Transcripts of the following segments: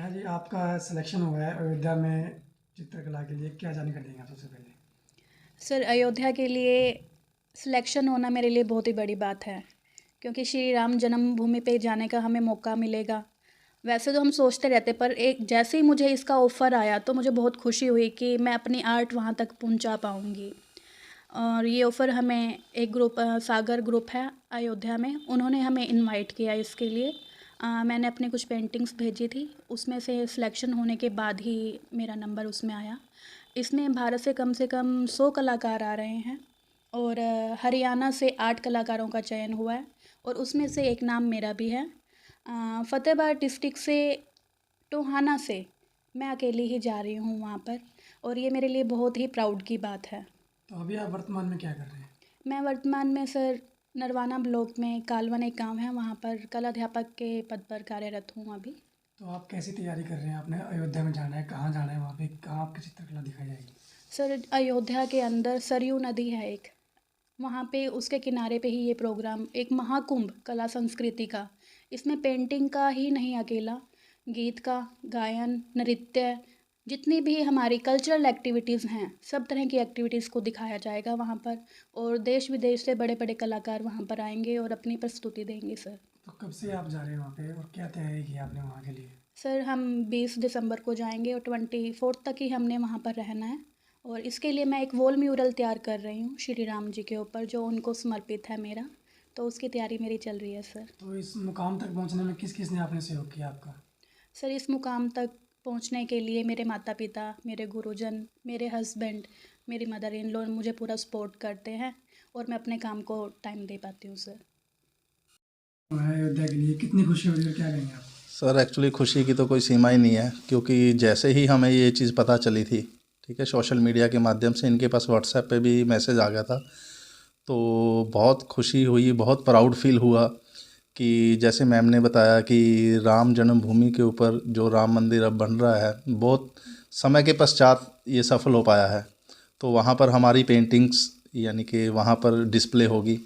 नेहा जी, आपका सिलेक्शन हुआ है अयोध्या में चित्रकला के लिए, क्या जानकारी देंगे आप सबसे पहले? सर, अयोध्या के लिए सिलेक्शन होना मेरे लिए बहुत ही बड़ी बात है, क्योंकि श्री राम जन्मभूमि पे जाने का हमें मौका मिलेगा। वैसे तो हम सोचते रहते, पर एक जैसे ही मुझे इसका ऑफ़र आया तो मुझे बहुत खुशी हुई कि मैं अपनी आर्ट वहाँ तक पहुँचा पाऊँगी। और ये ऑफ़र हमें एक ग्रुप सागर ग्रुप है अयोध्या में, उन्होंने हमें इनवाइट किया इसके लिए। मैंने अपनी कुछ पेंटिंग्स भेजी थी, उसमें से सिलेक्शन होने के बाद ही मेरा नंबर उसमें आया। इसमें भारत से कम 100 कलाकार आ रहे हैं और हरियाणा से 8 कलाकारों का चयन हुआ है और उसमें से एक नाम मेरा भी है। फ़तेहाबाद डिस्ट्रिक्ट से, टोहाना से मैं अकेली ही जा रही हूँ वहाँ पर, और ये मेरे लिए बहुत ही प्राउड की बात है। तो अभी आप वर्तमान में क्या कर रहे हैं? मैं वर्तमान में सर नरवाना ब्लॉक में कालवन एक गाँव है, वहाँ पर कला अध्यापक के पद पर कार्यरत हूँ अभी। तो आप कैसी तैयारी कर रहे हैं? आपने अयोध्या में जाना है, कहाँ जाना है, वहाँ पे कहाँ आपकी चित्रकला दिखाई जाएगी? सर, अयोध्या के अंदर सरयू नदी है एक, वहाँ पे उसके किनारे पे ही ये प्रोग्राम, एक महाकुंभ कला संस्कृति का। इसमें पेंटिंग का ही नहीं अकेला, गीत का, गायन, नृत्य, जितनी भी हमारी कल्चरल एक्टिविटीज़ हैं, सब तरह की एक्टिविटीज़ को दिखाया जाएगा वहाँ पर। और देश विदेश से बड़े बड़े कलाकार वहाँ पर आएंगे और अपनी प्रस्तुति देंगे सर। तो कब से आप जा रहे हैं वहाँ पे और क्या तैयारी की आपने वहाँ के लिए? सर, हम 20 दिसंबर को जाएंगे और 24 तक ही हमने वहाँ पर रहना है। और इसके लिए मैं एक वॉल म्यूरल तैयार कर रही हूँ श्री राम जी के ऊपर, जो उनको समर्पित है मेरा। तो उसकी तैयारी मेरी चल रही है सर। तो इस मुकाम तक पहुँचने में किस किस ने आपने सहयोग किया आपका? सर, इस मुकाम तक पहुँचने के लिए मेरे माता पिता, मेरे गुरुजन, मेरे हस्बैंड, मेरी मदर इन लॉ मुझे पूरा सपोर्ट करते हैं और मैं अपने काम को टाइम दे पाती हूँ सर। अयोध्या के लिए कितनी खुशी हो रही है और क्या कहेंगे आप? सर एक्चुअली खुशी की तो कोई सीमा ही नहीं है, क्योंकि जैसे ही हमें ये चीज़ पता चली थी, ठीक है, सोशल मीडिया के माध्यम से, इनके पास व्हाट्सएप पे भी मैसेज आ गया था, तो बहुत खुशी हुई, बहुत प्राउड फील हुआ कि जैसे मैम ने बताया कि राम जन्मभूमि के ऊपर जो राम मंदिर अब बन रहा है, बहुत समय के पश्चात ये सफल हो पाया है। तो वहाँ पर हमारी पेंटिंग्स यानी कि वहाँ पर डिस्प्ले होगी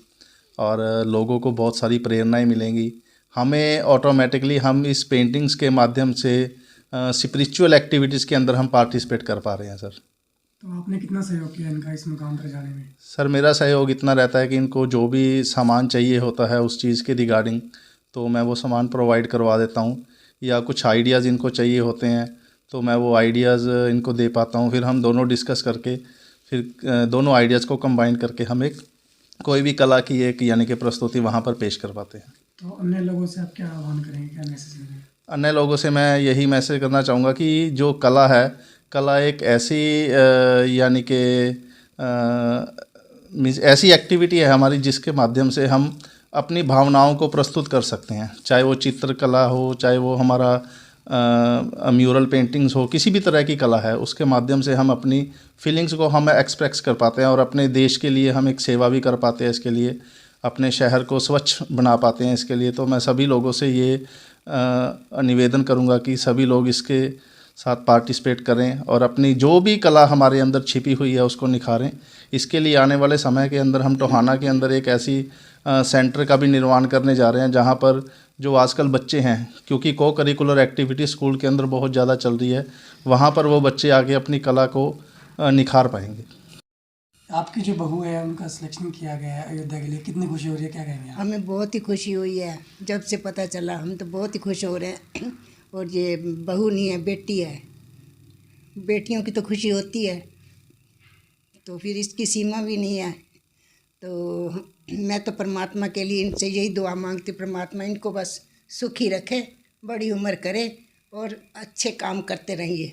और लोगों को बहुत सारी प्रेरणाएं मिलेंगी। हमें ऑटोमेटिकली हम इस पेंटिंग्स के माध्यम से स्पिरिचुअल एक्टिविटीज़ के अंदर हम पार्टिसिपेट कर पा रहे हैं सर। तो आपने कितना सहयोग किया इनका इस मुकाम पर जाने में? सर मेरा सहयोग इतना रहता है कि इनको जो भी सामान चाहिए होता है उस चीज़ के रिगार्डिंग, तो मैं वो सामान प्रोवाइड करवा देता हूँ, या कुछ आइडियाज़ इनको चाहिए होते हैं तो मैं वो आइडियाज़ इनको दे पाता हूँ। फिर हम दोनों डिस्कस करके, फिर दोनों आइडियाज़ को कंबाइन करके हम एक कोई भी कला की एक यानी कि प्रस्तुति वहाँ पर पेश कर पाते हैं। तो अन्य लोगों से आप क्या आह्वान करेंगे, क्या मैसेज देंगे? अन्य लोगों से मैं यही मैसेज करना चाहूँगा कि जो कला है, कला एक ऐसी यानी कि मीन्स ऐसी एक्टिविटी है हमारी जिसके माध्यम से हम अपनी भावनाओं को प्रस्तुत कर सकते हैं, चाहे वो चित्रकला हो, चाहे वो हमारा म्यूरल पेंटिंग्स हो, किसी भी तरह की कला है, उसके माध्यम से हम अपनी फीलिंग्स को हम एक्सप्रेस कर पाते हैं और अपने देश के लिए हम एक सेवा भी कर पाते हैं, इसके लिए अपने शहर को स्वच्छ बना पाते हैं इसके लिए। तो मैं सभी लोगों से ये निवेदन करूंगा कि सभी लोग इसके साथ पार्टिसिपेट करें और अपनी जो भी कला हमारे अंदर छिपी हुई है उसको निखारें। इसके लिए आने वाले समय के अंदर हम टोहाना के अंदर एक ऐसी सेंटर का भी निर्माण करने जा रहे हैं जहां पर जो आजकल बच्चे हैं, क्योंकि को करिकुलर एक्टिविटी स्कूल के अंदर बहुत ज़्यादा चल रही है, वहाँ पर वो बच्चे आके अपनी कला को निखार पाएंगे। आपकी जो बहू है उनका सिलेक्शन किया गया है अयोध्या के लिए, कितनी खुशी हो रही है, क्या कहेंगे आप? हमें बहुत ही खुशी हुई है जब से पता चला, हम तो बहुत ही खुश हो रहे हैं। और ये बहू नहीं है, बेटी है। बेटियों की तो खुशी होती है, तो फिर इसकी सीमा भी नहीं है। तो मैं तो परमात्मा के लिए इनसे यही दुआ मांगती, परमात्मा इनको बस सुखी रखे, बड़ी उम्र करे और अच्छे काम करते रहेंगे।